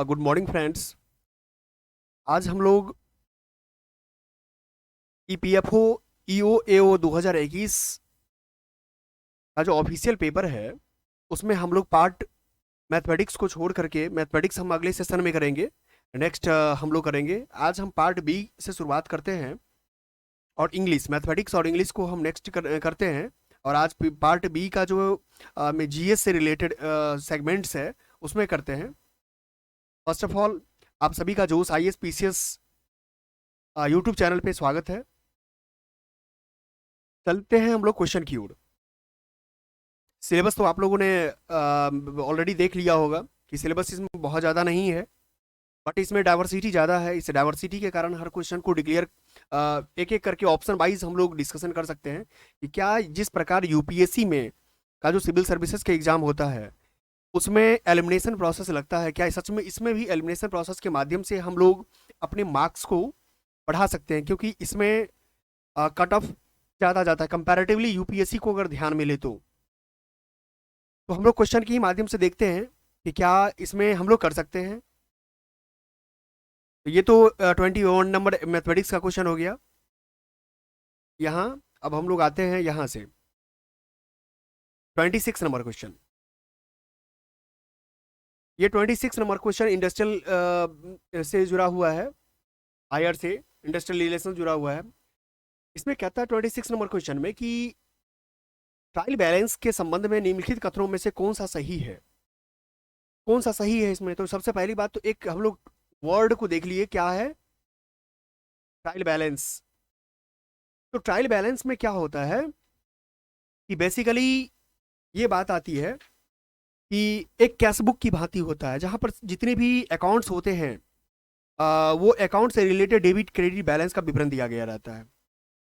Good morning friends. आज हम लोग ईपीएफओ ईओएओ 2021 का जो ऑफिशियल पेपर है उसमें हम लोग पार्ट मैथमेटिक्स को छोड़ करके, मैथमेटिक्स हम अगले सेशन में करेंगे। नेक्स्ट हम लोग करेंगे। आज हम पार्ट बी से शुरुआत करते हैं और इंग्लिश, मैथमेटिक्स और इंग्लिश को हम नेक्स्ट करते हैं। और आज पार्ट बी का जो में जीएस से रिलेटेड सेगमेंट्स है उसमें करते हैं। फर्स्ट ऑफ ऑल, आप सभी का जोश आईएएस पीसीएस यूट्यूब चैनल पे स्वागत है। चलते हैं हम लोग क्वेश्चन की ओर। सिलेबस तो आप लोगों ने ऑलरेडी देख लिया होगा कि सिलेबस इसमें बहुत ज़्यादा नहीं है, बट इसमें डाइवर्सिटी ज़्यादा है। इस डाइवर्सिटी के कारण हर क्वेश्चन को डिक्लेयर एक एक करके ऑप्शन वाइज हम लोग डिस्कशन कर सकते हैं कि क्या जिस प्रकार यूपीएससी में का जो सिविल सर्विसेज के एग्जाम होता है उसमें एलिमिनेशन प्रोसेस लगता है, क्या सच में इसमें भी एलिमिनेशन प्रोसेस के माध्यम से हम लोग अपने मार्क्स को बढ़ा सकते हैं? क्योंकि इसमें कट ऑफ ज़्यादा जाता है कंपैरेटिवली यूपीएससी को अगर ध्यान में ले तो हम लोग क्वेश्चन के ही माध्यम से देखते हैं कि क्या इसमें हम लोग कर सकते हैं। तो ये तो 21 नंबर मैथमेटिक्स का क्वेश्चन हो गया। यहाँ अब हम लोग आते हैं यहाँ से 26 नंबर क्वेश्चन। ये 26 नंबर क्वेश्चन इंडस्ट्रियल से जुड़ा हुआ है, आईआर से इंडस्ट्रियल रिलेशन जुड़ा हुआ है। इसमें कहता है 26 नंबर क्वेश्चन में कि ट्रायल बैलेंस के संबंध में निम्नलिखित कथनों में से कौन सा सही है? कौन सा सही है इसमें? तो सबसे पहली बात तो एक हम लोग वर्ड को देख लिए, क्या है ट्रायल बैलेंस। तो ट्रायल बैलेंस में क्या होता है कि बेसिकली ये बात आती है कि एक कैश बुक की भांति होता है जहां पर जितने भी अकाउंट्स होते हैं वो अकाउंट से रिलेटेड डेबिट क्रेडिट बैलेंस का विवरण दिया गया रहता है।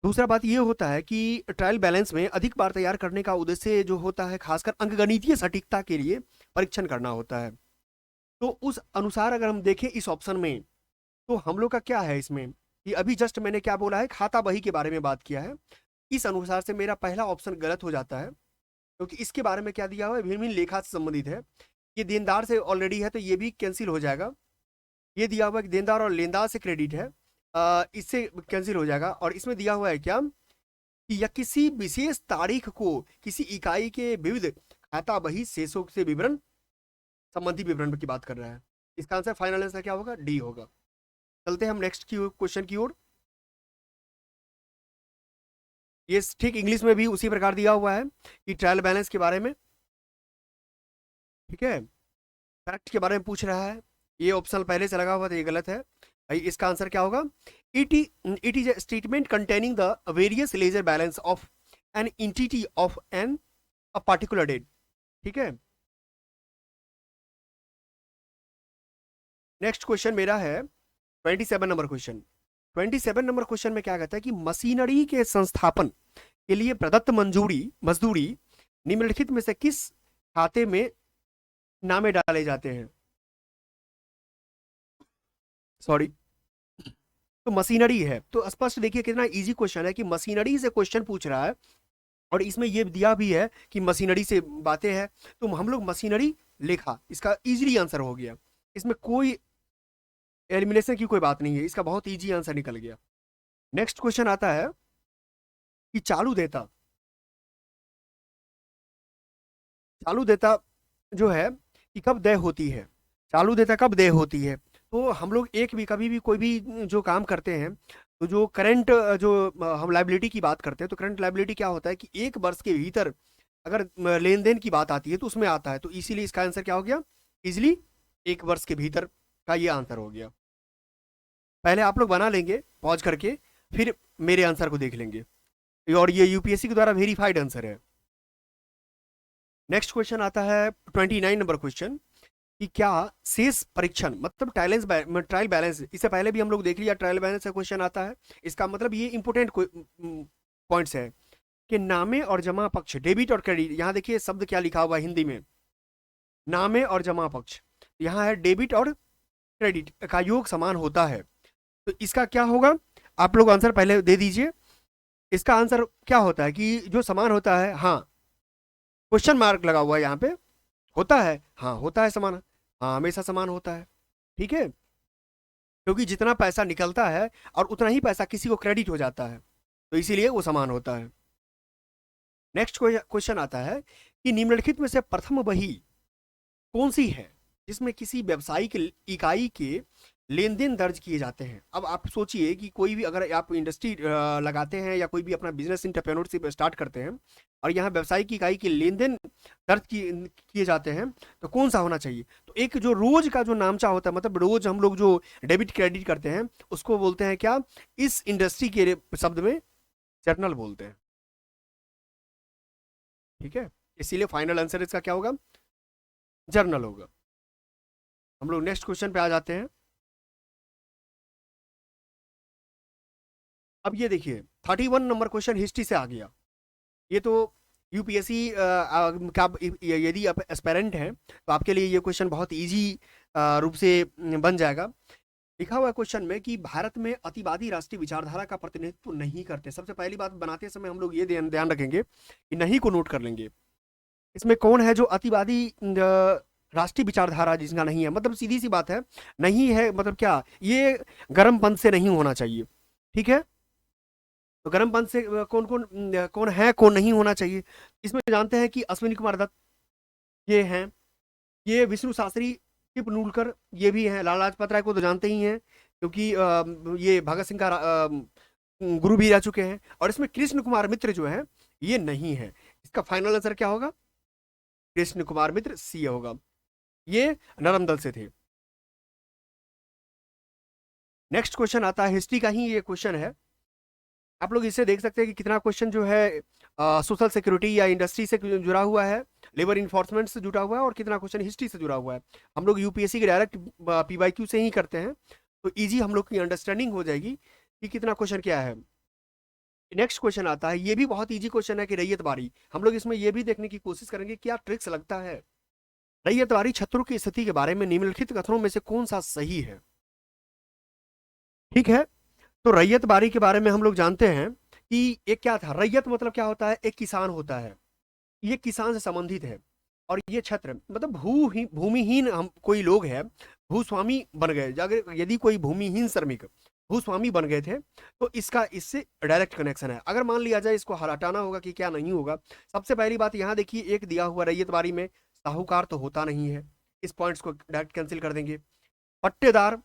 दूसरा बात ये होता है कि ट्रायल बैलेंस में अधिक बार तैयार करने का उद्देश्य जो होता है खासकर अंकगणितीय सटीकता के लिए परीक्षण करना होता है। तो उस अनुसार अगर हम देखें इस ऑप्शन में तो हम लोग का क्या है इसमें कि अभी जस्ट मैंने क्या बोला है, खाता बही के बारे में बात किया है। इस अनुसार से मेरा पहला ऑप्शन गलत हो जाता है क्योंकि इसके बारे में क्या दिया हुआ है, भिन्न भिन्न लेखा से संबंधित है। ये देनदार से ऑलरेडी है तो ये भी कैंसिल हो जाएगा। ये दिया हुआ है कि देनदार और लेनदार से क्रेडिट है, इससे कैंसिल हो जाएगा। और इसमें दिया हुआ है क्या कि या किसी विशेष तारीख को किसी इकाई के विविध खाता बही शेषों से विवरण संबंधी विवरण की बात कर रहा है। इसका आंसर फाइनल आंसर क्या होगा? डी होगा। चलते हैं हम नेक्स्ट की क्वेश्चन की ओर। ये ठीक इंग्लिश में भी उसी प्रकार दिया हुआ है कि ट्रायल बैलेंस के बारे में, ठीक है, फैक्ट के बारे में पूछ रहा है। ये ऑप्शन पहले से लगा हुआ था, ये गलत है भाई। इसका आंसर क्या होगा? It is a statement containing the various ledger balance of an entity of an a particular date. ठीक है, नेक्स्ट क्वेश्चन मेरा है 27 नंबर क्वेश्चन। 27 नंबर क्वेश्चन में क्या कहता है कि मशीनरी के संस्थापन के लिए प्रदत्त मजदूरी निम्नलिखित में से किस खाते में नामे डाले जाते हैं? सॉरी, तो मशीनरी है तो स्पष्ट देखिए कितना इजी क्वेश्चन है कि मशीनरी से क्वेश्चन पूछ रहा है और इसमें ये दिया भी है कि मशीनरी से बातें हैं तो हम लोग मशीनरी लिखा, इसका इजीली आंसर हो गया। इसमें कोई एलिमिनेशन की कोई बात नहीं है, इसका बहुत इजी आंसर निकल गया। नेक्स्ट क्वेश्चन आता है कि चालू देता जो है कि कब देय होती है, चालू देता कब देय होती है। तो हम लोग एक भी कभी भी कोई भी जो काम करते हैं तो जो करंट जो हम लाइबिलिटी की बात करते हैं तो करंट लाइबिलिटी क्या होता है कि एक वर्ष के भीतर अगर लेन देन की बात आती है तो उसमें आता है। तो इसीलिए इसका आंसर क्या हो गया? इजिली एक वर्ष के भीतर का ये आंसर हो गया। पहले आप लोग बना लेंगे पॉज करके, फिर मेरे आंसर को देख लेंगे और ये यूपीएससी के द्वारा वेरीफाइड आंसर है। नेक्स्ट क्वेश्चन आता है 29 नंबर क्वेश्चन कि क्या शेष परीक्षण मतलब ट्रायल बैलेंस, इससे पहले भी हम लोग देख लिया ट्रायल बैलेंस का क्वेश्चन आता है। इसका मतलब ये इंपोर्टेंट पॉइंट्स है कि नामे और जमा पक्ष डेबिट और क्रेडिट, यहाँ देखिए शब्द क्या लिखा हुआ है हिंदी में, नामे और जमा पक्ष, यहाँ है डेबिट और क्रेडिट का योग समान होता है। तो इसका क्या होगा? आप लोग आंसर पहले दे दीजिए। इसका आंसर क्या होता है कि जो समान होता है, हाँ क्वेश्चन मार्क लगा हुआ है यहाँ पे, होता है, हाँ होता है समान, हाँ हमेशा समान होता है। ठीक है, क्योंकि जितना पैसा निकलता है और उतना ही पैसा किसी को क्रेडिट हो जाता है, तो इसीलिए वो समान होता है। नेक्स्ट क्वेश्चन आता है कि निम्नलिखित में से प्रथम वही कौन सी है जिसमें किसी व्यावसायिक इकाई के लेन देन दर्ज किए जाते हैं। अब आप सोचिए कि कोई भी अगर आप इंडस्ट्री लगाते हैं या कोई भी अपना बिजनेस इंटरप्रेन्योरशिप स्टार्ट करते हैं और यहाँ व्यावसायिक इकाई के लेन देन दर्ज किए जाते हैं, तो कौन सा होना चाहिए। तो एक जो रोज का जो नामचा होता है, मतलब रोज हम लोग जो डेबिट क्रेडिट करते हैं उसको बोलते हैं क्या, इस इंडस्ट्री के शब्द में जर्नल बोलते हैं। ठीक है, इसीलिए फाइनल आंसर इसका क्या होगा, जर्नल होगा। हम लोग नेक्स्ट क्वेश्चन पे आ जाते हैं। अब ये देखिए 31 नंबर क्वेश्चन हिस्ट्री से आ गया। ये तो यूपीएससी का यदि आप एस्पेरेंट हैं तो आपके लिए ये क्वेश्चन बहुत इजी रूप से बन जाएगा। लिखा हुआ क्वेश्चन में कि भारत में अतिवादी राष्ट्रीय विचारधारा का प्रतिनिधित्व नहीं करते। सबसे पहली बात, बनाते समय हम लोग ये ध्यान रखेंगे कि नहीं को नोट कर लेंगे। इसमें कौन है जो अतिवादी राष्ट्रीय विचारधारा जिसका नहीं है, मतलब सीधी सी बात है, नहीं है मतलब क्या, ये गर्म पंथ से नहीं होना चाहिए। ठीक है, तो गर्म पंथ से कौन कौन कौन है, कौन नहीं होना चाहिए। इसमें जानते हैं कि अश्विनी कुमार दत्त ये हैं, ये विष्णु शास्त्री, चिप नूलकर ये भी हैं, लाला लाजपत राय को तो जानते ही हैं क्योंकि ये भगत सिंह का गुरु भी रह चुके हैं। और इसमें कृष्ण कुमार मित्र जो है ये नहीं है। इसका फाइनल आंसर क्या होगा, कृष्ण कुमार मित्र सी होगा, ये नरम दल से थे। नेक्स्ट क्वेश्चन आता है, हिस्ट्री का ही ये क्वेश्चन है। आप लोग इससे देख सकते हैं कि कितना क्वेश्चन जो है सोशल सिक्योरिटी या इंडस्ट्री से जुड़ा हुआ है, लेबर इन्फोर्समेंट से जुड़ा हुआ है, और कितना क्वेश्चन हिस्ट्री से जुड़ा हुआ है। हम लोग यूपीएससी के डायरेक्ट पीवाईक्यू से ही करते हैं, तो इजी हम लोग की अंडरस्टैंडिंग हो जाएगी कि कितना क्वेश्चन क्या है। नेक्स्ट क्वेश्चन आता है, ये भी बहुत इजी क्वेश्चन है कि रैयतवाड़ी। हम लोग इसमें ये भी देखने की कोशिश करेंगे क्या ट्रिक्स लगता है। रैयतवाड़ी छत्रों की स्थिति के बारे में निम्नलिखित कथनों में से कौन सा सही है। ठीक है, तो रैयत बारी के बारे में हम लोग जानते हैं कि एक क्या था, रैयत मतलब क्या होता है, एक किसान होता है, ये किसान से संबंधित है। और ये छत्र मतलब भूमिहीन हम कोई लोग हैं, भूस्वामी बन गए, अगर यदि कोई भूमिहीन श्रमिक भूस्वामी बन गए थे तो इसका इससे डायरेक्ट कनेक्शन है। अगर मान लिया जाए इसको हटाना होगा कि क्या नहीं होगा, सबसे पहली बात यहाँ देखिए, एक दिया हुआ रैयत बारी में साहूकार तो होता नहीं है, इस पॉइंट्स को डायरेक्ट कैंसिल कर देंगे। पट्टेदार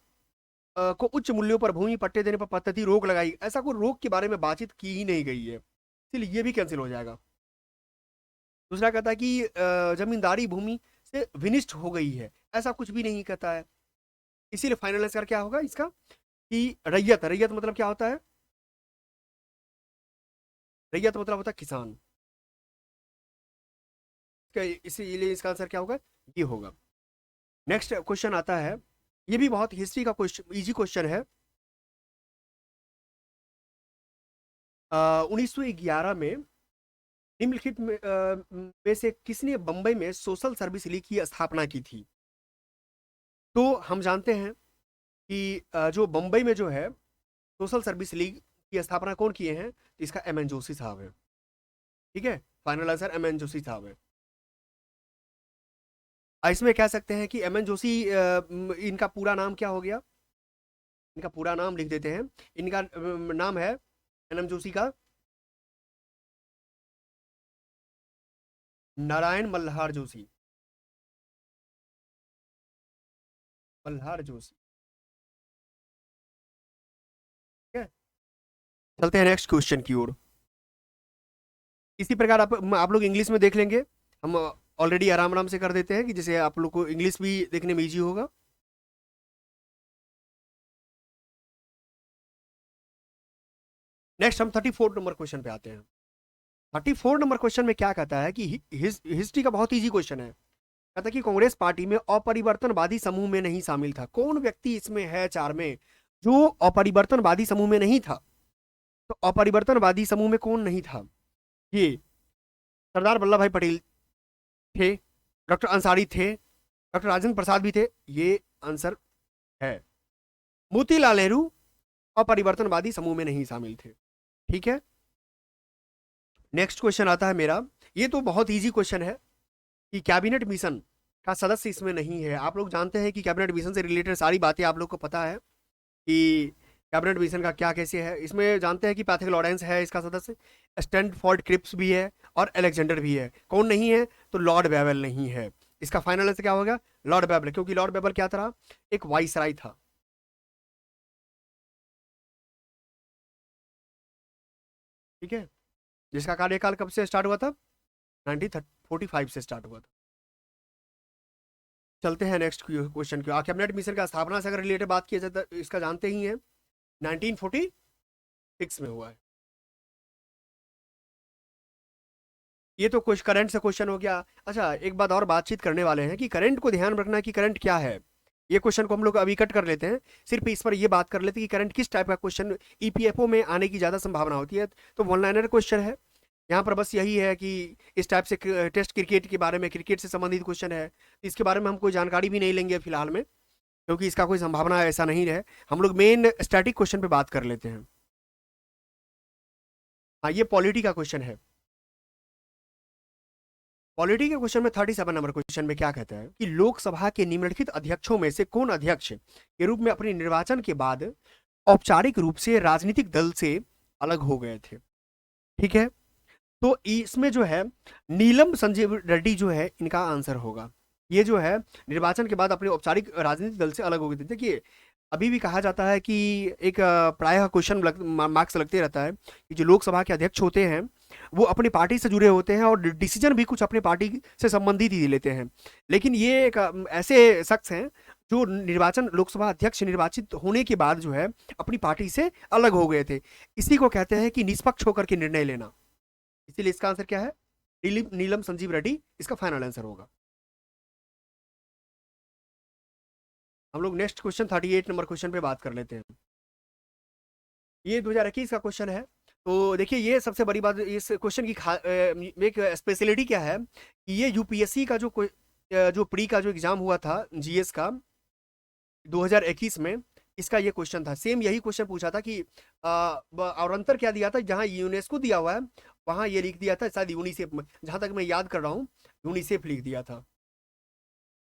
को उच्च मूल्यों पर भूमि पट्टे देने पर पद्धति रोक लगाई, ऐसा कोई रोक के बारे में बातचीत की ही नहीं गई है, इसलिए ये भी कैंसिल हो जाएगा। दूसरा कहता है कि जमींदारी भूमि से विनिष्ट हो गई है, ऐसा कुछ भी नहीं कहता है। इसीलिए फाइनल आंसर क्या होगा इसका कि रैयत, रैयत मतलब क्या होता है, रैयत मतलब होता है किसान। इसीलिए इसका आंसर क्या होगा, ये होगा। नेक्स्ट क्वेश्चन आता है, ये भी बहुत हिस्ट्री का क्वेश्चन, इजी क्वेश्चन है। 1911 में निम्नलिखित में से किसने बंबई में सोशल सर्विस लीग की स्थापना की थी। तो हम जानते हैं कि जो बंबई में जो है सोशल सर्विस लीग की स्थापना कौन किए हैं, तो इसका एम एन जोशी साहब है। ठीक है, final answer M N Joshi साहब है। इसमें कह सकते हैं कि एम एन जोशी, इनका पूरा नाम क्या हो गया, इनका पूरा नाम लिख देते हैं। इनका नाम है एन एम जोशी का नारायण मल्हार जोशी, मल्हार जोशी। ठीक है, चलते हैं नेक्स्ट क्वेश्चन की ओर। इसी प्रकार आप लोग इंग्लिश में देख लेंगे, हम ऑलरेडी आराम आराम से कर देते हैं कि जैसे आप लोग को इंग्लिश भी देखने में इजी होगा। नेक्स्ट हम 34 नंबर क्वेश्चन पे आते हैं। 34 नंबर क्वेश्चन में क्या कहता है कि हिस्ट्री का बहुत इजी क्वेश्चन है। कहता है कि कांग्रेस पार्टी में अपरिवर्तनवादी समूह में नहीं शामिल था। कौन व्यक्ति इसमें है चार में जो अपरिवर्तनवादी समूह में नहीं था। तो अपरिवर्तनवादी समूह में कौन नहीं था, ये सरदार वल्लभ भाई पटेल थे, डॉक्टर अंसारी थे, डॉक्टर राजेंद्र प्रसाद भी थे, ये आंसर है। मोतीलाल नेहरू अपरिवर्तनवादी समूह में नहीं शामिल थे। ठीक है, नेक्स्ट क्वेश्चन आता है मेरा, ये तो बहुत इजी क्वेश्चन है कि कैबिनेट मिशन का सदस्य इसमें नहीं है। आप लोग जानते हैं कि कैबिनेट मिशन से रिलेटेड सारी बातें आप लोग को पता है कि कैबिनेट मिशन का क्या कैसे है। इसमें जानते हैं कि पैथिक लॉरेंस है इसका सदस्य, स्टैनफोर्ड क्रिप्स भी है और अलेक्जेंडर भी है। कौन नहीं है? तो लॉर्ड बेबल नहीं है। इसका फाइनल आंसर क्या होगा? लॉर्ड बेबल, क्योंकि लॉर्ड बेबल क्या था? एक वाइसराय था। ठीक है, जिसका कार्यकाल कब से स्टार्ट हुआ था? 1945 से स्टार्ट हुआ था। चलते हैं नेक्स्ट क्वेश्चन की। कैबिनेट मिशन का स्थापना से अगर रिलेटेड बात की जाए तो इसका जानते ही हैं, 1946 में हुआ है। ये तो कुछ करंट से क्वेश्चन हो गया। अच्छा, एक बात और बातचीत करने वाले हैं कि करंट को ध्यान रखना है कि करंट क्या है। ये क्वेश्चन को हम लोग अभी कट कर लेते हैं, सिर्फ इस पर ये बात कर लेते हैं कि करंट किस टाइप का क्वेश्चन ईपीएफओ में आने की ज्यादा संभावना होती है। तो वन लाइनर क्वेश्चन है यहाँ पर, बस यही है कि इस टाइप से टेस्ट क्रिकेट के बारे में, क्रिकेट से संबंधित क्वेश्चन है। इसके बारे में हम कोई जानकारी भी नहीं लेंगे फिलहाल में, क्योंकि इसका कोई संभावना ऐसा नहीं है। हम लोग मेन स्टैटिक क्वेश्चन पे बात कर लेते हैं। हाँ, ये पॉलिटी का क्वेश्चन है। पॉलिटी के क्वेश्चन में 37 नंबर क्वेश्चन में क्या कहता है कि लोकसभा के निम्नलिखित अध्यक्षों में से कौन अध्यक्ष के रूप में अपने निर्वाचन के बाद औपचारिक रूप से राजनीतिक दल से अलग हो गए थे। ठीक है, तो इसमें जो है नीलम संजीव रेड्डी जो है इनका आंसर होगा। ये जो है निर्वाचन के बाद अपने औपचारिक राजनीतिक दल से अलग हो गए थे। देखिए, अभी भी कहा जाता है कि एक प्रायः क्वेश्चन मार्क्स लगते रहता है कि जो लोकसभा के अध्यक्ष होते हैं वो अपनी पार्टी से जुड़े होते हैं और डिसीजन भी कुछ अपने पार्टी से संबंधित ही लेते हैं। लेकिन ये एक ऐसे शख्स हैं जो निर्वाचन लोकसभा अध्यक्ष निर्वाचित होने के बाद जो है अपनी पार्टी से अलग हो गए थे। इसी को कहते हैं कि निष्पक्ष होकर के निर्णय लेना। इसीलिए इसका आंसर क्या है? नीलम संजीव रेड्डी इसका फाइनल आंसर होगा। हम लोग नेक्स्ट क्वेश्चन 38 नंबर क्वेश्चन पे बात कर लेते हैं। ये 2021 का क्वेश्चन है। तो देखिए, ये सबसे बड़ी बात इस क्वेश्चन की एक स्पेशलिटी क्या है कि ये यूपीएससी का जो प्री का जो एग्जाम हुआ था जीएस का 2021 में, इसका ये क्वेश्चन था। सेम यही क्वेश्चन पूछा था कि और अंतर क्या दिया था, जहां यूनेस्को दिया हुआ है वहां ये लिख दिया था शायद यूनिसेफ में, जहां तक मैं याद कर रहा हूँ यूनिसेफ लिख दिया था।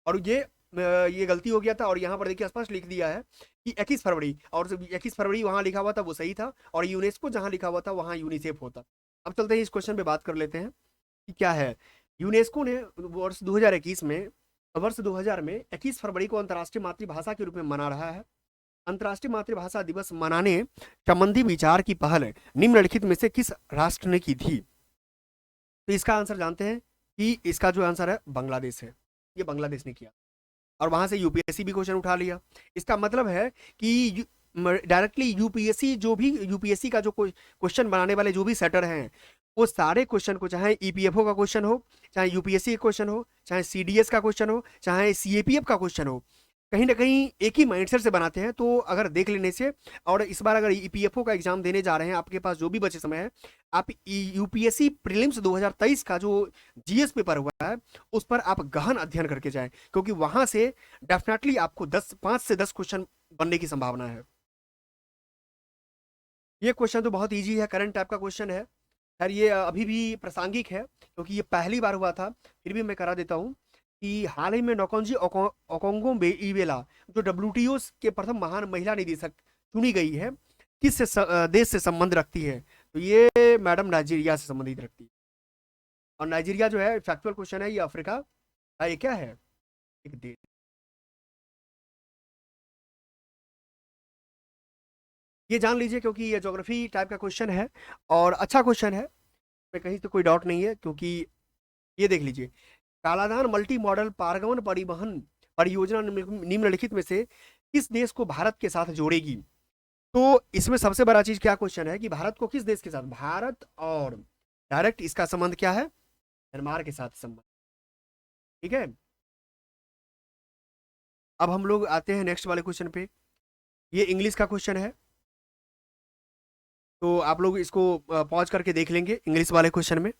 और ये गलती हो गया था, और यहाँ पर देखिए स्पष्ट लिख दिया है कि 21 फरवरी, और 21 फरवरी वहां लिखा हुआ था वो सही था, और यूनेस्को जहां लिखा हुआ था वहां यूनिसेफ होता। अब चलते हैं इस क्वेश्चन पे बात कर लेते हैं कि क्या है। यूनेस्को ने वर्ष 2021 में, वर्ष 2000 में 21 फरवरी को अंतर्राष्ट्रीय मातृभाषा के रूप में मना रहा है। अंतर्राष्ट्रीय मातृभाषा दिवस मनाने संबंधी विचार की पहल निम्नलिखित में से किस राष्ट्र ने की थी? तो इसका आंसर जानते हैं कि इसका जो आंसर है बांग्लादेश है। ये बांग्लादेश ने किया, और वहां से यूपीएससी भी क्वेश्चन उठा लिया। इसका मतलब है कि डायरेक्टली यूपीएससी जो भी यूपीएससी का जो क्वेश्चन बनाने वाले जो भी सेटर हैं वो सारे क्वेश्चन को, चाहे ईपीएफओ का क्वेश्चन हो, चाहे यूपीएससी का क्वेश्चन हो, चाहे सीडीएस का क्वेश्चन हो, चाहे सीएपीएफ का क्वेश्चन हो, कहीं ना कहीं एक ही माइंडसेट से बनाते हैं। तो अगर देख लेने से, और इस बार अगर ईपीएफओ का एग्जाम देने जा रहे हैं, आपके पास जो भी बचे समय है, आप यूपीएससी प्रीलिम्स 2023 का जो जीएस पेपर हुआ है उस पर आप गहन अध्ययन करके जाएं, क्योंकि वहां से डेफिनेटली आपको 5 से 10 क्वेश्चन बनने की संभावना है। ये क्वेश्चन तो बहुत ईजी है, करंट टाइप का क्वेश्चन है। खैर, ये अभी भी प्रासंगिक है क्योंकि ये पहली बार हुआ था, फिर भी मैं करा देता हूँ कि हाल ही में नोकोंजी ओकोंगो-इवेला जो डब्ल्यूटीओ के प्रथम महान महिला निदेशक चुनी गई है, देश से संबंध रखती है? तो ये मैडम नाइजीरिया से संबंधित रखती है। और नाइजीरिया जो है फैक्चुअल क्वेश्चन है, ये अफ्रीका का ये क्या है? एक देश। ये जान लीजिए क्योंकि ये ज्योग्राफी टाइप का क्वेश्चन है और अच्छा क्वेश्चन है, में कहीं तो कोई डाउट नहीं है। क्योंकि ये देख लीजिए, कालाधान मल्टी मॉडल पारगमन परिवहन परियोजना निम्नलिखित में से किस देश को भारत के साथ जोड़ेगी? तो इसमें सबसे बड़ा चीज क्या क्वेश्चन है कि भारत को किस देश के साथ, भारत और डायरेक्ट इसका संबंध क्या है? म्यांमार के साथ संबंध। ठीक है, अब हम लोग आते हैं नेक्स्ट वाले क्वेश्चन पे। ये इंग्लिश का क्वेश्चन है, तो आप लोग इसको पॉज करके देख लेंगे। इंग्लिश वाले क्वेश्चन में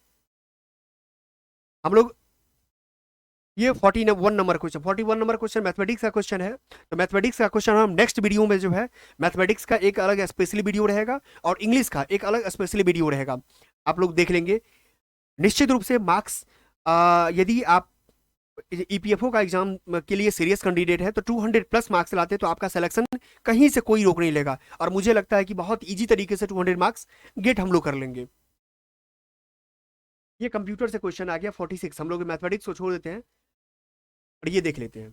हम लोग ये 41 number question, 41 number question mathematics का क्वेश्चन है। तो मैथमेटिक्स का क्वेश्चन हम नेक्स्ट वीडियो में जो है, मैथमेटिक्स का एक अलग स्पेशली वीडियो रहेगा और इंग्लिश का एक अलग स्पेशली वीडियो रहेगा, आप लोग देख लेंगे। निश्चित रूप से मार्क्स यदि आप ईपीएफओ का एग्जाम के लिए सीरियस कैंडिडेट है तो 200+ मार्क्स लाते तो आपका सिलेक्शन कहीं से कोई रोक नहीं लेगा, और मुझे लगता है कि बहुत इजी तरीके से 200 मार्क्स गेट हम लोग कर लेंगे। ये कंप्यूटर से क्वेश्चन आ गया 46, हम लोग मैथमेटिक्स को छोड़ देते हैं और ये देख लेते हैं।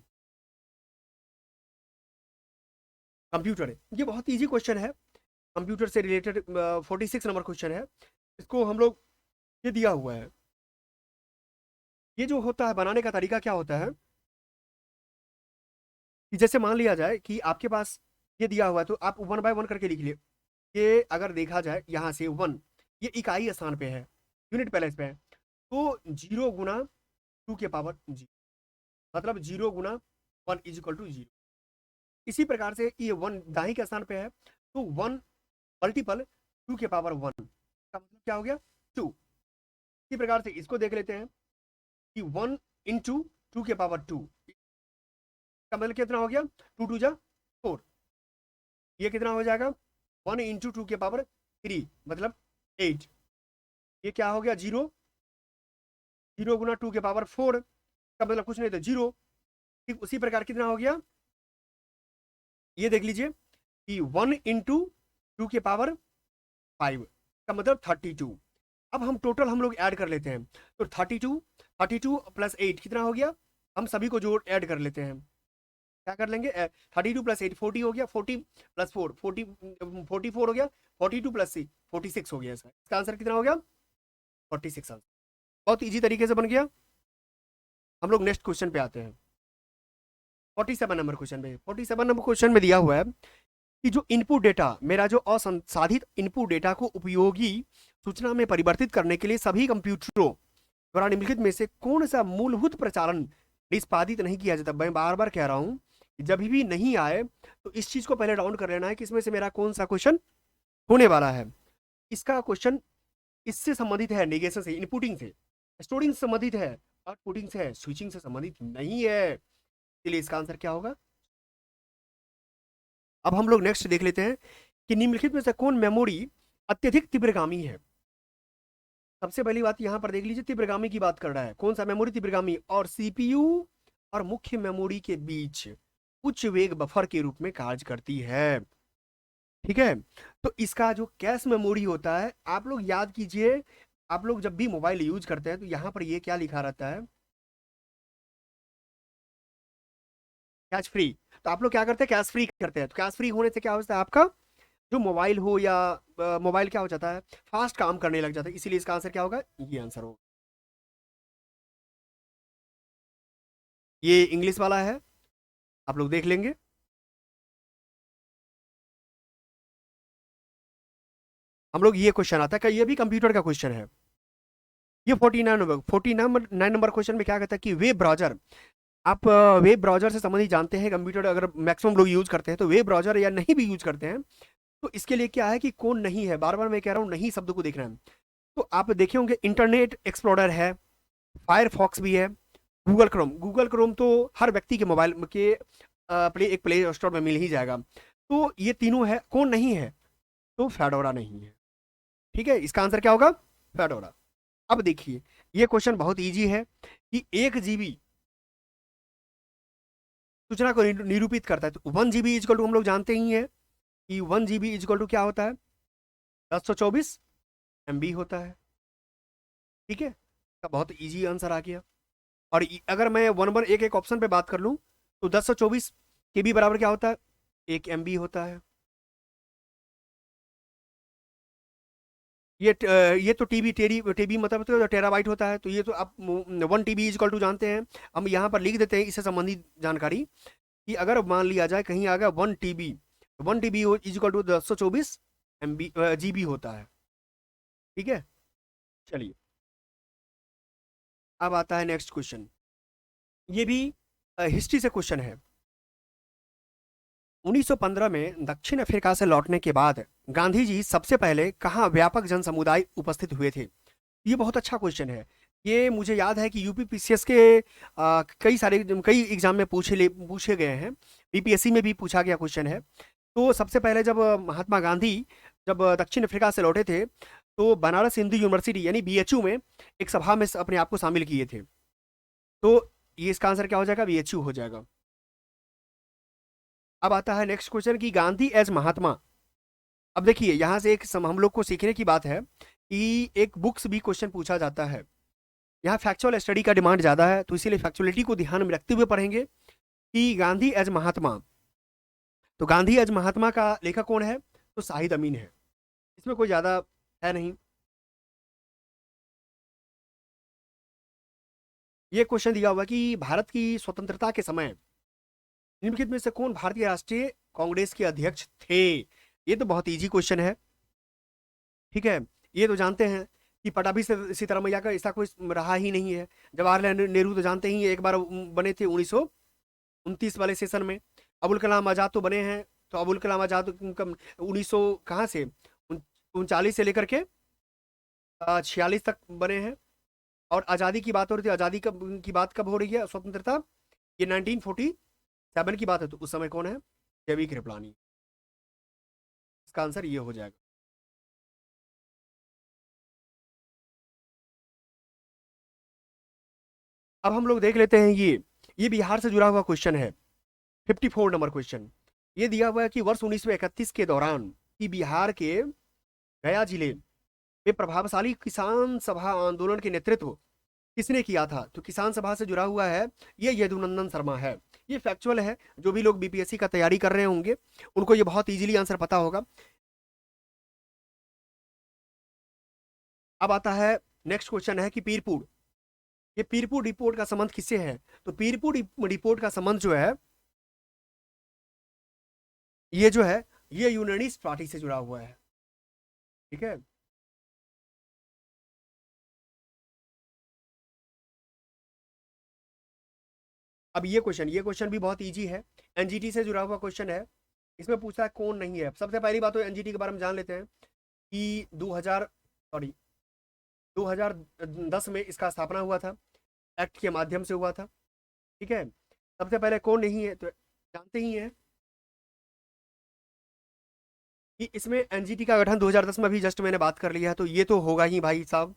कंप्यूटर है, ये बहुत इजी क्वेश्चन है, कंप्यूटर से रिलेटेड 46 नंबर क्वेश्चन है। इसको हम लोग, ये दिया हुआ है, ये जो होता है बनाने का तरीका क्या होता है कि जैसे मान लिया जाए कि आपके पास ये दिया हुआ है तो आप 1 बाय 1 करके लिख लिए। ये अगर देखा जाए यहाँ से 1, ये इकाई स्थान पे है, यूनिट प्लेस पे है, तो 0 × 2 की पावर 0, मतलब 0 × 1 = 0। इसी प्रकार से ये 1 दाहिने के स्थान पे है तो 1 मल्टीपल 2 की पावर 1 का मतलब क्या हो गया 2। इसी प्रकार से इसको देख लेते हैं कि 1 × 2 की पावर 2 का मतलब कितना हो गया 2 × 2 = 4। ये कितना हो जाएगा 1 × 2 की पावर 3 मतलब 8। ये क्या हो गया 0, 0 × 2 की पावर 4 का मतलब कुछ नहीं तो 0। ठीक उसी प्रकार कितना हो गया, ये देख लीजिए कि 1 × 2 की पावर 5 का मतलब 32। अब हम टोटल हम लोग ऐड कर लेते हैं तो 32 + 8 कितना हो गया, हम सभी को जोड़ ऐड कर लेते हैं। क्या कर लेंगे 32 + 8 40 हो गया, 40 + 4 44 हो गया, 42 + 6 46 हो गया। इसका आंसर कितना हो गया 46 आंसर। बहुत इजी तरीके से बन गया। हम लोग नेक्स्ट क्वेश्चन पे आते हैं 47 नंबर क्वेश्चन पे। 47 नंबर क्वेश्चन में दिया हुआ है कि जो इनपुट डेटा, मेरा जो असंसाधित इनपुट डेटा को उपयोगी सूचना में परिवर्तित करने के लिए सभी कंप्यूटरों द्वारा निम्नलिखित में से कौन सा मूलभूत प्रचालन निष्पादित नहीं किया जाता। मैं बार बार कह रहा हूं जब भी नहीं आए तो इस चीज को पहले डाउन कर लेना है कि इसमें से मेरा कौन सा क्वेश्चन होने वाला है। इसका क्वेश्चन इससे संबंधित है, नेगेशन से, इनपुटिंग से, स्टोरिंग से संबंधित है, आउटपुटिंग से है, स्विचिंग से संबंधित नहीं है। इसलिए इसका आंसर क्या होगा। अब हम लोग नेक्स्ट देख लेते हैं कि निम्नलिखित में से कौन मेमोरी अत्यधिक तीव्रगामी है। सबसे पहली बात यहां पर देख लीजिए, तीव्रगामी की बात कर रहा है, कौन सा मेमोरी तीव्रगामी, और सीपीयू और मुख्य मेमोरी के बीच उच्च वेग बफर के रूप में कार्य करती है। ठीक है, तो इसका जो कैश मेमोरी होता है, आप लोग याद कीजिए, आप लोग जब भी मोबाइल यूज करते हैं तो यहां पर ये क्या लिखा रहता है, कैश फ्री। तो आप लोग क्या करते हैं, कैश फ्री करते हैं। तो कैश फ्री होने से क्या होता है, आपका जो मोबाइल हो या मोबाइल क्या हो जाता है, फास्ट काम करने लग जाता है। इसीलिए इसका आंसर क्या होगा, ये आंसर होगा। ये इंग्लिश वाला है, आप लोग देख लेंगे। हम लोग ये क्वेश्चन आता है कि ये भी कंप्यूटर का क्वेश्चन है। ये 49 नंबर क्वेश्चन में क्या कहता है कि वेब ब्राउजर, आप वेब ब्राउजर से संबंधित जानते हैं, कंप्यूटर अगर मैक्सिमम लोग यूज करते हैं तो वेब ब्राउजर या नहीं भी यूज करते हैं तो इसके लिए क्या है कि कौन नहीं है, बार बार मैं कह रहा हूं नहीं शब्द को देखना है। तो आप देखे होंगे इंटरनेट एक्सप्लोरर है, फायरफॉक्स भी है, गूगल क्रोम तो हर व्यक्ति के मोबाइल के एक प्ले स्टोर में मिल ही जाएगा। तो ये तीनों है, कौन नहीं है, तो फेडोरा नहीं है। ठीक है, इसका आंसर क्या होगा, फेडोरा। अब देखिए ये क्वेश्चन बहुत इजी है कि 1 GB सूचना को निरूपित करता है। तो 1 GB इजकल टू हम लोग जानते ही है कि 1 GB इजकल टू क्या होता है, 1024 MB होता है। ठीक है, इसका बहुत इजी आंसर आ गया। और अगर मैं वन वन एक एक ऑप्शन पे बात कर लूं तो 1024 KB बराबर क्या होता है, 1 MB होता है। ये तो टीबी टेरी टीबी मतलब तो टेराबाइट होता है। तो ये तो आप 1 TB इजकल टू जानते हैं। हम यहाँ पर लिख देते हैं इससे संबंधित जानकारी कि अगर मान लिया जाए कहीं आ गया 1 TB, 1 TB is equal to 1024 GB होता है। ठीक है, चलिए अब आता है नेक्स्ट क्वेश्चन। ये भी हिस्ट्री से क्वेश्चन है। 1915 में दक्षिण अफ्रीका से लौटने के बाद गांधी जी सबसे पहले कहाँ व्यापक जन समुदाय उपस्थित हुए थे। ये बहुत अच्छा क्वेश्चन है। ये मुझे याद है कि यूपीपीसीएस के कई एग्जाम में पूछे गए हैं, बीपीएससी में भी पूछा गया क्वेश्चन है। तो सबसे पहले जब महात्मा गांधी जब दक्षिण अफ्रीका से लौटे थे तो बनारस हिंदू यूनिवर्सिटी यानी बीएचयू में एक सभा में अपने आप को शामिल किए थे। तो ये इसका आंसर क्या हो जाएगा, BHU हो जाएगा। अब आता है नेक्स्ट क्वेश्चन कि गांधी एज महात्मा। अब देखिए यहाँ से एक हम लोग को सीखने की बात है कि एक बुक्स भी क्वेश्चन पूछा जाता है। यहाँ फैक्चुअल स्टडी का डिमांड ज्यादा है, तो इसीलिए फैक्चुअलिटी को ध्यान में रखते हुए पढ़ेंगे कि गांधी एज महात्मा। तो गांधी एज महात्मा का लेखक कौन है, तो शाहिद अमीन है, इसमें कोई ज्यादा है नहीं। ये क्वेश्चन दिया हुआ कि भारत की स्वतंत्रता के समय निम्नलिखित में से कौन भारतीय राष्ट्रीय कांग्रेस के अध्यक्ष थे। ये तो बहुत इजी क्वेश्चन है, ठीक है। ये तो जानते हैं कि पटाभी सीतारामैया का ऐसा कोई रहा ही नहीं है। जवाहरलाल नेहरू तो जानते ही हैं, एक बार बने थे 1929 वाले सेशन में। अबुल कलाम आजाद तो बने हैं, तो अबुल कलाम आजाद 1900 कहाँ से 39 से लेकर के 46 तक बने हैं। और आज़ादी की बात हो रही थी, आज़ादी की बात कब हो रही है, स्वतंत्रता, ये 1947 की बात है। तो उस समय कौन है, जेवी कृपलानी। इसका आंसर ये हो जाएगा। अब हम लोग देख लेते हैं ये बिहार से जुड़ा हुआ क्वेश्चन है, 54 नंबर क्वेश्चन। ये दिया हुआ है कि वर्ष 1931 के दौरान कि बिहार के गया जिले में प्रभावशाली किसान सभा आंदोलन के नेतृत्व किसने किया था। तो किसान सभा से जुड़ा हुआ है, ये यदुनंदन शर्मा है। ये फैक्चुअल है, जो भी लोग बीपीएससी का तैयारी कर रहे होंगे उनको ये बहुत इजीली आंसर पता होगा। अब आता है नेक्स्ट क्वेश्चन है कि पीरपुर, ये पीरपुर रिपोर्ट का संबंध किससे है। तो पीरपुर रिपोर्ट का संबंध जो है, ये जो है ये यूनानिस्ट पार्टी से जुड़ा हुआ है, ठीक है। अब ये क्वेश्चन भी बहुत इजी है, एनजीटी से जुड़ा हुआ क्वेश्चन है। इसमें पूछा है कौन नहीं है। सबसे पहली बात तो एनजीटी के बारे में जान लेते हैं कि 2010 में इसका स्थापना हुआ था, एक्ट के माध्यम से हुआ था, ठीक है। सबसे पहले कौन नहीं है, तो जानते ही हैं कि इसमें एनजीटी का गठन 2010 में, अभी जस्ट मैंने बात कर लिया है, तो ये तो होगा ही भाई साहब।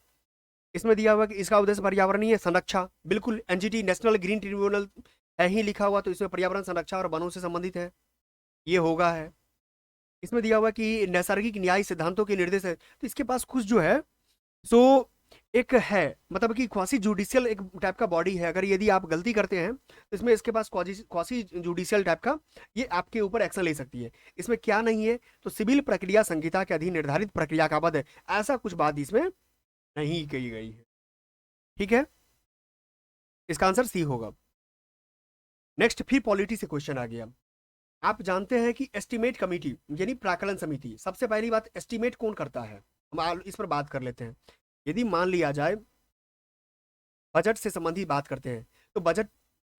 इसमें दिया हुआ कि इसका उद्देश्य पर्यावरणीय संरक्षा, बिल्कुल एनजीटी नेशनल ग्रीन ट्रिब्यूनल है ही लिखा हुआ, तो इसमें पर्यावरण संरक्षा और वनों से संबंधित है, ये होगा है। इसमें दिया हुआ कि नैसर्गिक न्याय सिद्धांतों के निर्देश है, तो इसके पास कुछ जो है सो एक है, मतलब कि क्वासी जुडिशियल एक टाइप का बॉडी है। अगर यदि आप गलती करते हैं तो इसमें इसके पास क्वासी जुडिशियल टाइप का ये आपके ऊपर एक्शन ले सकती है। इसमें क्या नहीं है, तो सिविल प्रक्रिया संहिता के अधीन निर्धारित प्रक्रिया का पद है, ऐसा कुछ बात इसमें नहीं कही गई है, ठीक है। इसका आंसर सी होगा। नेक्स्ट फिर पॉलिटी से क्वेश्चन आ गया। आप जानते हैं कि एस्टिमेट कमेटी यानी प्राकलन समिति, सबसे पहली बात एस्टिमेट कौन करता है, हम इस पर बात कर लेते हैं। यदि मान लिया जाए बजट से संबंधित बात करते हैं, तो बजट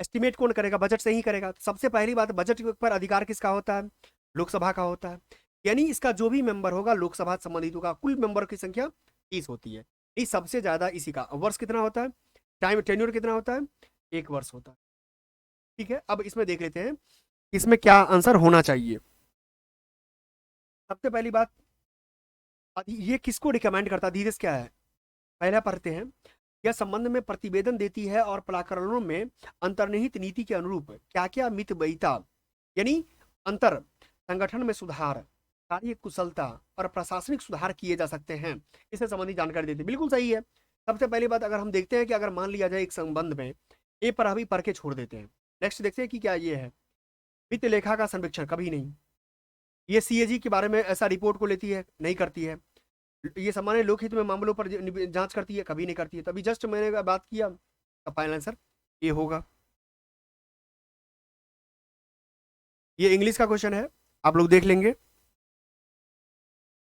एस्टिमेट कौन करेगा, बजट से ही करेगा। सबसे पहली बात, बजट पर अधिकार किसका होता है, लोकसभा का होता है। यानी इसका जो भी मेंबर होगा लोकसभा से संबंधित होगा। कुल मेंबर की संख्या 30 होती है, इस सबसे ज्यादा इसी का। वर्ष कितना होता है, टाइम टेन्योर कितना होता है, 1 वर्ष होता है, ठीक है। अब इसमें देख लेते हैं इसमें क्या आंसर होना चाहिए। सबसे पहली बात, ये किसको रिकमेंड करता है, धीरे क्या है, पहला पढ़ते हैं। यह संबंध में प्रतिवेदन देती है और प्रकरणों में अंतर्निहित नीति के अनुरूप क्या क्या मितव्ययिता यानी अंतर, संगठन में सुधार, कार्य कुशलता और प्रशासनिक सुधार किए जा सकते हैं, इससे संबंधित जानकारी देती है। बिल्कुल सही है। सबसे पहली बात, अगर हम देखते हैं कि अगर मान लिया जाए एक संबंध में, ए पर अभी पढ़ के छोड़ देते हैं। नेक्स्ट देखते हैं कि क्या ये है, वित्त लेखा का सर्वेक्षण कभी नहीं। ये सीएजी के बारे में ऐसा रिपोर्ट को लेती है, नहीं करती है। ये सामान्य लोकहित में मामलों पर जांच करती है, कभी नहीं करती है। तभी जस्ट मैंने बात किया, फाइनल आंसर ये होगा। ये इंग्लिश का क्वेश्चन है, आप लोग देख लेंगे।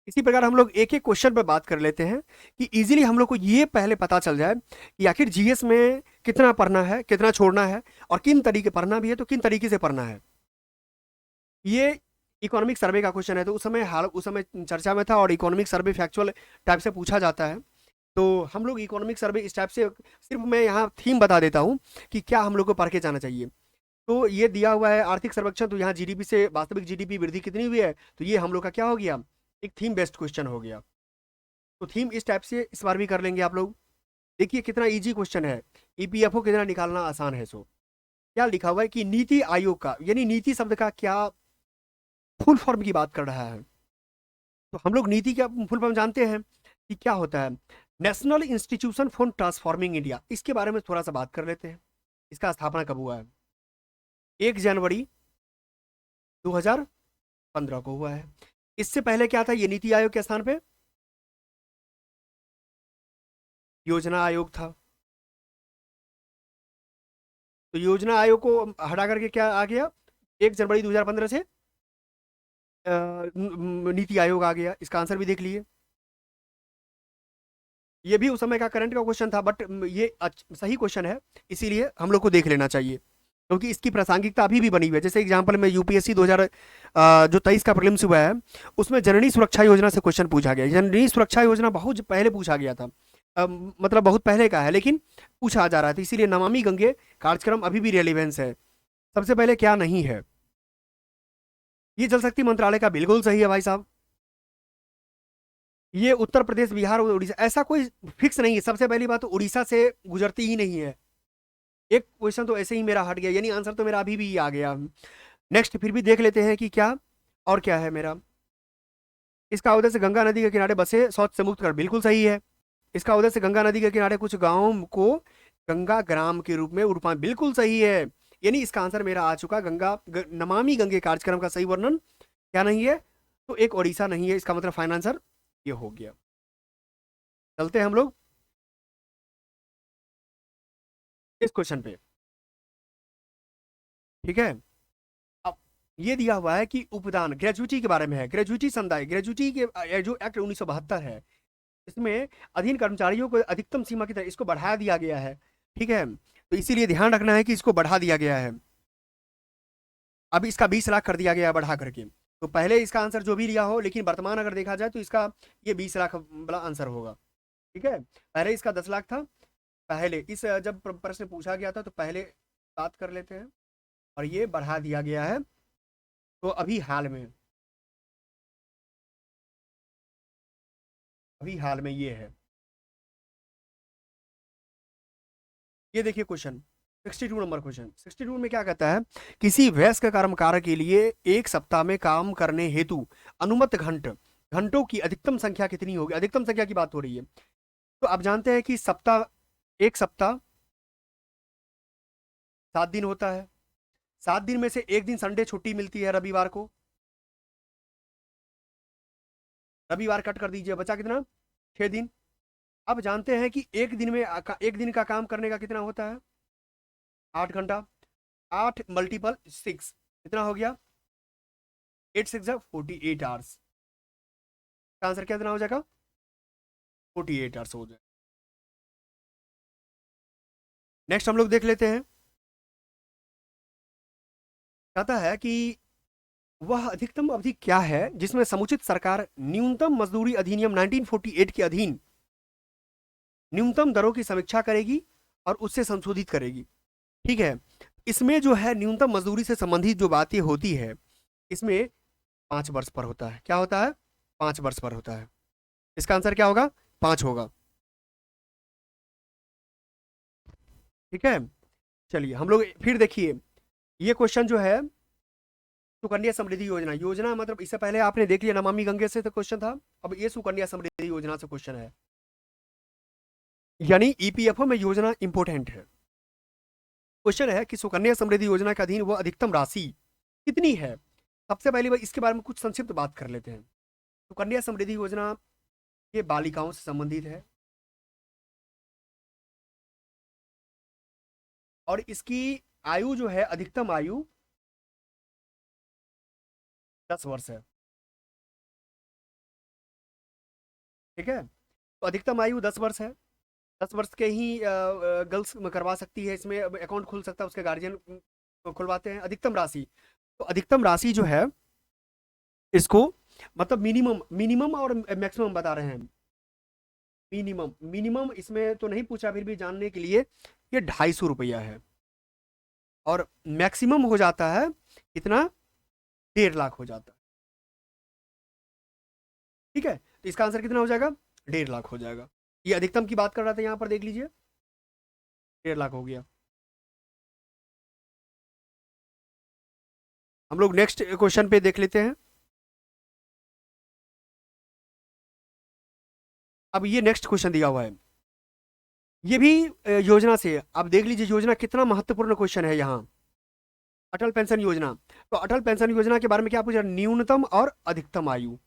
इसी प्रकार हम लोग एक एक क्वेश्चन पर बात कर लेते हैं कि इजीली हम लोग को ये पहले पता चल जाए कि आखिर जीएस में कितना पढ़ना है, कितना छोड़ना है, और किन तरीके पढ़ना भी है तो किन तरीके से पढ़ना है। ये इकोनॉमिक सर्वे का क्वेश्चन है, तो उस समय चर्चा में था, और इकोनॉमिक सर्वे फैक्चुअल टाइप से पूछा जाता है। तो हम लोग इकोनॉमिक सर्वे इस टाइप से, सिर्फ मैं यहाँ थीम बता देता हूँ कि क्या हम लोग को पढ़ के जाना चाहिए। तो ये दिया हुआ है आर्थिक सर्वेक्षण, तो यहाँ जीडीपी से वास्तविक जीडीपी वृद्धि कितनी हुई है, तो ये हम लोग का क्या हो गया, एक थीम बेस्ड क्वेश्चन हो गया। तो थीम इस टाइप से इस बार भी कर लेंगे आप लोग। देखिए कितना इजी क्वेश्चन है, ईपीएफओ कितना निकालना आसान है। सो क्या लिखा हुआ है कि नीति आयोग का, यानी नीति शब्द का क्या फुल फॉर्म की बात कर रहा है। तो हम लोग नीति का फुल फॉर्म जानते हैं कि क्या होता है, national institution for transforming India. इसके बारे में थोड़ा सा बात कर लेते हैं। इसका स्थापना कब हुआ है? 1 जनवरी 2015 को हुआ है। इससे पहले क्या था, ये नीति आयोग के स्थान पे योजना आयोग था। तो योजना आयोग को हटा करके क्या आ गया, 1 जनवरी 2015 से नीति आयोग आ गया। इसका आंसर भी देख लिए। ये भी उस समय का करंट का क्वेश्चन था, बट ये सही क्वेश्चन है, इसीलिए हम लोग को देख लेना चाहिए, क्योंकि इसकी प्रासंगिकता अभी भी बनी हुई है। जैसे एग्जांपल में यूपीएससी 2000 जो 23 का प्रीलिम्स हुआ है, उसमें जननी सुरक्षा योजना से क्वेश्चन पूछा गया। जननी सुरक्षा योजना बहुत पहले पूछा गया था, मतलब बहुत पहले का है, लेकिन पूछा जा रहा था, इसीलिए नमामि गंगे कार्यक्रम अभी भी रेलिवेंस है। सबसे पहले क्या नहीं है, ये जल शक्ति मंत्रालय का बिल्कुल सही है भाई साहब। ये उत्तर प्रदेश, बिहार और उड़ीसा, ऐसा कोई फिक्स नहीं है। सबसे पहली बात तो उड़ीसा से गुजरती ही नहीं है। एक क्वेश्चन तो ऐसे ही मेरा हट गया, यानी आंसर तो मेरा अभी भी आ गया। नेक्स्ट फिर भी देख लेते हैं कि क्या और क्या है मेरा। इसका उद्देश्य गंगा नदी के किनारे बसे शौच से मुक्त कर, बिल्कुल सही है। इसका उद्देश्य गंगा नदी के किनारे कुछ गांवों को गंगा ग्राम के रूप में रूपांतरित, बिल्कुल सही है। यानी इसका आंसर मेरा आ चुका, नमामि गंगे कार्यक्रम का सही वर्णन क्या नहीं है, तो एक ओडिशा नहीं है। इसका मतलब फाइनल आंसर ये हो गया। चलते हैं हम लोग इस क्वेश्चन पे, ठीक है। अब ये दिया हुआ है कि उपदान, ग्रेजुइटी के बारे में है, ग्रेजुइटी संदाय, ग्रेजुइटी के जो एक्ट 1972 है, इसमें अधीन कर्मचारियों को अधिकतम सीमा की तरह इसको बढ़ा दिया गया है, ठीक है। तो इसीलिए ध्यान रखना है कि इसको बढ़ा दिया गया है। अभी इसका 20 लाख कर दिया गया है बढ़ा करके। तो पहले इसका आंसर जो भी लिया हो, लेकिन वर्तमान अगर देखा जाए तो इसका ये 20 लाख वाला आंसर होगा, ठीक है। पहले इसका 10 लाख था। पहले इस जब प्रश्न पूछा गया था तो पहले बात कर लेते हैं, और ये बढ़ा दिया गया है। तो अभी हाल में ये है। ये देखिए क्वेश्चन 62 नंबर क्वेश्चन। 62 में क्या कहता है, किसी वयस्क कर्मकार के लिए 1 सप्ताह में काम करने हेतु अनुमत घंटों की अधिकतम संख्या कितनी होगी? अधिकतम संख्या की बात हो रही है। तो आप जानते हैं कि सप्ताह, 1 सप्ताह 7 दिन होता है। 7 दिन में से एक दिन संडे छुट्टी मिलती है, रविवार को। रविवार कट कर दीजिए, बचा कितना, 6 दिन। अब जानते हैं कि एक दिन का काम करने का कितना होता है, 8 घंटा। 8 × 6 कितना हो गया, 8 × 6 = 48 आवर्स। का आंसर क्या कितना हो जाएगा, 48 आवर्स हो जाए। नेक्स्ट हम लोग देख लेते हैं। कहता है कि वह अधिकतम अवधि क्या है जिसमें समुचित सरकार न्यूनतम मजदूरी अधिनियम 1948 के अधीन न्यूनतम दरों की समीक्षा करेगी और उससे संशोधित करेगी, ठीक है। इसमें जो है न्यूनतम मजदूरी से संबंधित जो बातें होती है, इसमें 5 वर्ष पर होता है। क्या होता है, 5 वर्ष पर होता है। इसका आंसर क्या होगा, 5 होगा, ठीक है। चलिए हम लोग फिर देखिए, ये क्वेश्चन जो है सुकन्या समृद्धि योजना, योजना मतलब इससे पहले आपने देख लिया नमामि गंगे से तो क्वेश्चन था, अब ये सुकन्या समृद्धि योजना से क्वेश्चन है। यानी ईपीएफओ में योजना इंपोर्टेंट है। क्वेश्चन है कि सुकन्या समृद्धि योजना के अधीन वह अधिकतम राशि कितनी है। सबसे पहले भाई इसके बारे में कुछ संक्षिप्त बात कर लेते हैं। सुकन्या समृद्धि योजना ये बालिकाओं से संबंधित है, और इसकी आयु जो है, अधिकतम आयु 10 वर्ष है, ठीक है। तो अधिकतम आयु 10 वर्ष है। 10 वर्ष के ही गर्ल्स में करवा सकती है, इसमें अकाउंट खुल सकता है, उसके गार्जियन खुलवाते हैं। अधिकतम राशि, तो अधिकतम राशि जो है इसको, मतलब मिनिमम मिनिमम और मैक्सिमम बता रहे हैं। मिनिमम मिनिमम इसमें तो नहीं पूछा, फिर भी जानने के लिए, ये 250 रुपया है। और मैक्सिमम हो जाता है कितना, 1.5 लाख हो जाता है, ठीक है। तो इसका आंसर कितना हो जाएगा, 1.5 लाख हो जाएगा। ये अधिकतम की बात कर रहा था, यहाँ पर देख लीजिए 1.5 लाख हो गया। हम लोग नेक्स्ट क्वेश्चन पे देख लेते हैं। अब ये नेक्स्ट क्वेश्चन दिया हुआ है, ये भी योजना से आप देख लीजिए, योजना कितना महत्वपूर्ण क्वेश्चन है यहाँ। अटल पेंशन योजना, तो अटल पेंशन योजना के बारे में क्या पूछा, न्यूनतम और अधिकतम आयु।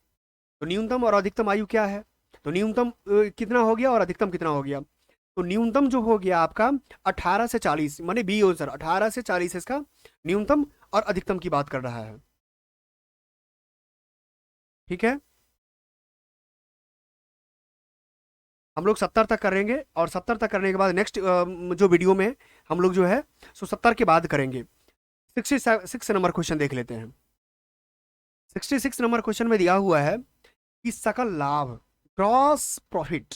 तो न्यूनतम और अधिकतम आयु क्या है, तो न्यूनतम कितना हो गया और अधिकतम कितना हो गया। तो न्यूनतम जो हो गया आपका 18 से 40, माने बी आंसर 18 से 40 इसका न्यूनतम और अधिकतम की बात कर रहा है। ठीक है, हम लोग 70 तक करेंगे और 70 तक करने के बाद नेक्स्ट जो वीडियो में हम लोग जो है सो 70 के बाद करेंगे। 66 नंबर क्वेश्चन देख लेते हैं। 66 नंबर क्वेश्चन में दिया हुआ है कि सकल लाभ ग्रॉस प्रॉफिट,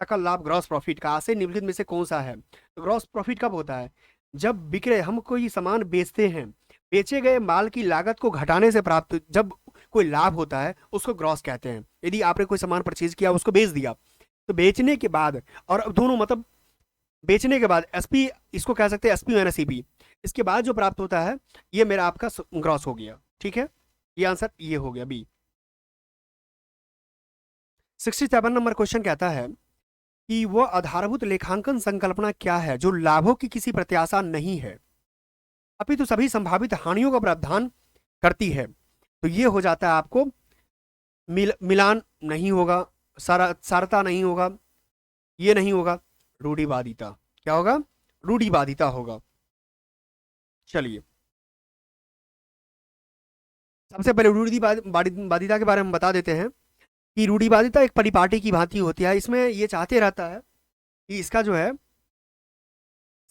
सकल लाभ ग्रॉस प्रॉफिट का से निम्नलिखित में से कौन सा है। तो ग्रॉस प्रॉफिट कब होता है, जब बिक्रे हम कोई सामान बेचते हैं, बेचे गए माल की लागत को घटाने से प्राप्त जब कोई लाभ होता है उसको ग्रॉस कहते हैं। यदि आपने कोई सामान परचेज किया, उसको बेच दिया, तो बेचने के बाद और दोनों मतलब बेचने के बाद एसपी, इसको कह सकते हैं एसपी माइनस सीपी, इसके बाद जो प्राप्त होता है ये मेरा आपका ग्रॉस हो गया। ठीक है, ये आंसर ये हो गया बी। 67 नंबर क्वेश्चन कहता है कि वह आधारभूत लेखांकन संकल्पना क्या है जो लाभों की किसी प्रत्याशा नहीं है अपितु सभी संभावित हानियों का प्रावधान करती है। तो ये हो जाता है आपको मिलान नहीं होगा, सारता नहीं होगा, ये नहीं होगा, रूढ़िवादिता। क्या होगा, रूढ़िवादिता होगा। चलिए, सबसे पहले रूढ़िवादिता के बारे में बता देते हैं कि रूढ़िवादिता एक परिपाटी की भांति होती है। इसमें ये चाहते रहता है कि इसका जो है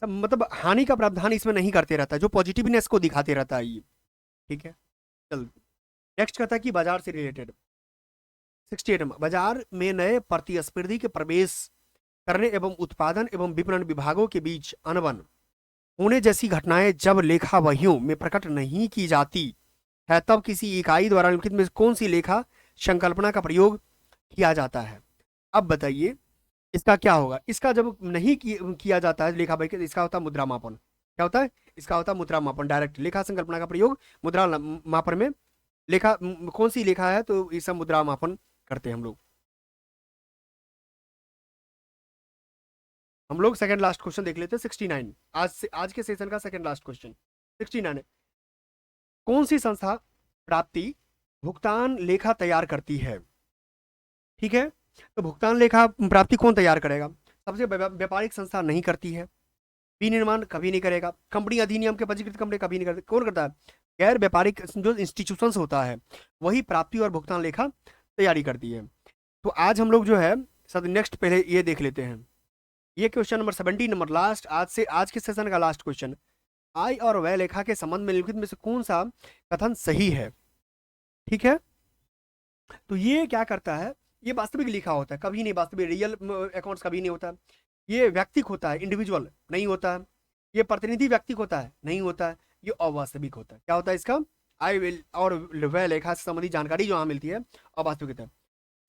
सब मतलब हानि का प्रावधान इसमें नहीं करते रहता है, जो पॉजिटिवनेस को दिखाते रहता है ये। ठीक है, चल नेक्स्ट कहता है कि बाजार से रिलेटेड 68 बाजार में नए प्रतिस्पर्धी के प्रवेश करने एवं उत्पादन एवं विपणन विभागों के बीच अनबन होने जैसी घटनाएं जब लेखा वहियों में प्रकट नहीं की जाती है, तब किसी इकाई द्वारा निम्नलिखित में कौन सी लेखा संकल्पना का प्रयोग किया जाता है। अब बताइए इसका क्या होगा। इसका जब नहीं किया जाता है लेखा वही, इसका होता है मुद्रा मापन। क्या होता है, इसका होता है मुद्रा मापन। डायरेक्ट लेखा संकल्पना का प्रयोग मुद्रा मापन में, लेखा कौन सी लेखा है तो ये सब मुद्रा मापन करते हैं हम लोग सेकंड लास्ट क्वेश्चन देख लेते हैं 69, आज के सेशन का सेकंड लास्ट क्वेश्चन 69 है। कौन सी संस्था प्राप्ति भुगतान लेखा तैयार करती है। ठीक है, तो भुगतान लेखा प्राप्ति कौन तैयार करेगा, सबसे व्यापारिक संस्था नहीं करती है, विनिर्माण कभी नहीं करेगा, कंपनी अधिनियम के पंजीकृत कंपनी कभी नहीं करती। कौन करता है, गैर व्यापारिक जो इंस्टीट्यूशंस होता है वही प्राप्ति और भुगतान लेखा तैयारी करती है। तो आज हम लोग जो है सब नेक्स्ट पहले ये देख लेते हैं, ये क्वेश्चन नंबर 70 नंबर लास्ट, आज के सेशन का लास्ट क्वेश्चन। आय और व्यय लेखा के संबंध में निम्नलिखित में से कौन सा कथन सही है। ठीक है, तो ये क्या करता है, ये वास्तविक लिखा होता है, कभी नहीं वास्तविक रियल अकाउंट्स कभी नहीं होता। ये व्यक्तिक होता है, इंडिविजुअल नहीं होता है। ये प्रतिनिधि व्यक्तिक होता है, नहीं होता है। ये अवास्तविक होता है। क्या होता है इसका, आय और व्यय लेखा से संबंधित जानकारी जो यहाँ मिलती है अवास्तविक होता है।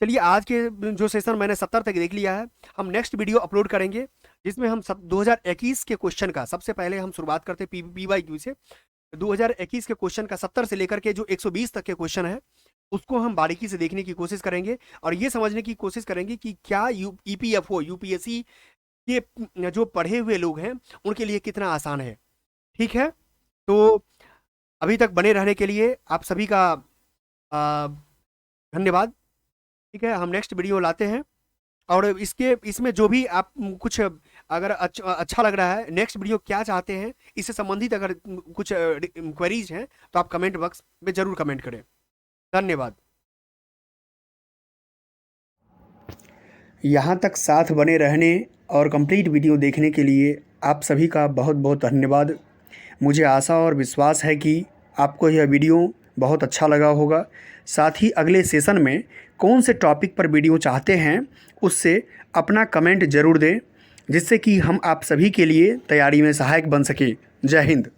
चलिए, आज के जो सेशन मैंने 70 तक देख लिया है, हम नेक्स्ट वीडियो अपलोड करेंगे जिसमें हम 2021 के क्वेश्चन का सबसे पहले हम शुरुआत करते हैं PYQ से। 2021 के क्वेश्चन का 70 से लेकर के जो 120 तक के क्वेश्चन है उसको हम बारीकी से देखने की कोशिश करेंगे और ये समझने की कोशिश करेंगे कि क्या EPFO UPSC के जो पढ़े हुए लोग हैं उनके लिए कितना आसान है। ठीक है, तो अभी तक बने रहने के लिए आप सभी का धन्यवाद। ठीक है, हम नेक्स्ट वीडियो लाते हैं और इसमें जो भी आप कुछ अगर अच्छा लग रहा है, नेक्स्ट वीडियो क्या चाहते हैं, इससे संबंधित अगर कुछ क्वेरीज हैं तो आप कमेंट बॉक्स में जरूर कमेंट करें। धन्यवाद। यहाँ तक साथ बने रहने और कंप्लीट वीडियो देखने के लिए आप सभी का बहुत बहुत धन्यवाद। मुझे आशा और विश्वास है कि आपको यह वीडियो बहुत अच्छा लगा होगा। साथ ही अगले सेशन में कौन से टॉपिक पर वीडियो चाहते हैं उससे अपना कमेंट ज़रूर दें, जिससे कि हम आप सभी के लिए तैयारी में सहायक बन सके। जय हिंद।